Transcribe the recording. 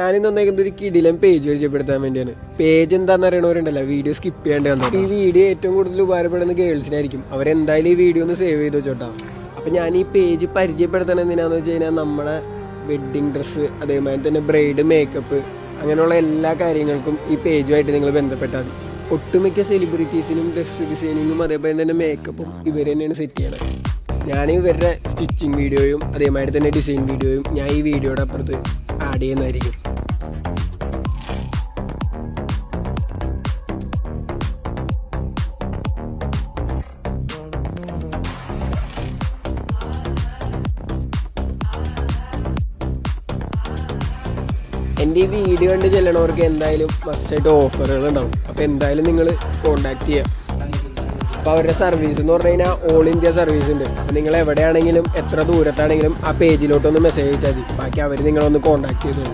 ഞാനിന്ന് വന്നേക്കുന്നത് ഒരു കിടിലൻ പേജ് പരിചയപ്പെടുത്താൻ വേണ്ടിയാണ്. പേജ് എന്താണെന്ന് അറിയണവരുണ്ടല്ലോ, വീഡിയോ സ്കിപ്പ് ചെയ്യാണ്ട് കണ്ടോ. ഈ വീഡിയോ ഏറ്റവും കൂടുതൽ ഉപകാരപ്പെടുന്ന ഗേൾസിനായിരിക്കും. അവരെന്തായാലും ഈ വീഡിയോ ഒന്ന് സേവ് ചെയ്ത് വെച്ചോട്ടാ. അപ്പം ഞാൻ ഈ പേജ് പരിചയപ്പെടുത്തണം എന്തിനാന്ന് വെച്ച് കഴിഞ്ഞാൽ നമ്മളെ വെഡ്ഡിങ് ഡ്രസ്സ്, അതേമാതിരി തന്നെ ബ്രൈഡ് മേക്കപ്പ്, അങ്ങനെയുള്ള എല്ലാ കാര്യങ്ങൾക്കും ഈ പേജുമായിട്ട് നിങ്ങൾ ബന്ധപ്പെട്ടാൽ മതി. ഒട്ടുമിക്ക സെലിബ്രിറ്റീസിനും ഡ്രസ്സ് ഡിസൈനിങ്ങും അതേപോലെ തന്നെ മേക്കപ്പും ഇവർ തന്നെയാണ് സെറ്റ് ചെയ്യണത്. ഞാൻ ഇവരുടെ സ്റ്റിച്ചിങ് വീഡിയോയും അതേമാതിരി തന്നെ ഡിസൈൻ വീഡിയോയും ഞാൻ ഈ വീഡിയോയുടെ അപ്പുറത്ത് ആഡ് ചെയ്യുന്നതായിരിക്കും. എൻ്റെ ഈ വീഡിയോ കണ്ട് ചെല്ലണവർക്ക് എന്തായാലും മസ്റ്റായിട്ട് ഓഫറുകൾ ഉണ്ടാവും. അപ്പോൾ എന്തായാലും നിങ്ങൾ കോൺടാക്ട് ചെയ്യാം. അപ്പോൾ അവരുടെ സർവീസ് എന്ന് പറഞ്ഞു കഴിഞ്ഞാൽ ഓൾ ഇന്ത്യ സർവീസ് ഉണ്ട്. അപ്പോൾ നിങ്ങൾ എവിടെയാണെങ്കിലും എത്ര ദൂരത്താണെങ്കിലും ആ പേജിലോട്ടൊന്ന് മെസ്സേജ് അയച്ചാൽ മതി. ബാക്കി അവർ നിങ്ങളൊന്ന് കോൺടാക്ട് ചെയ്തോളൂ.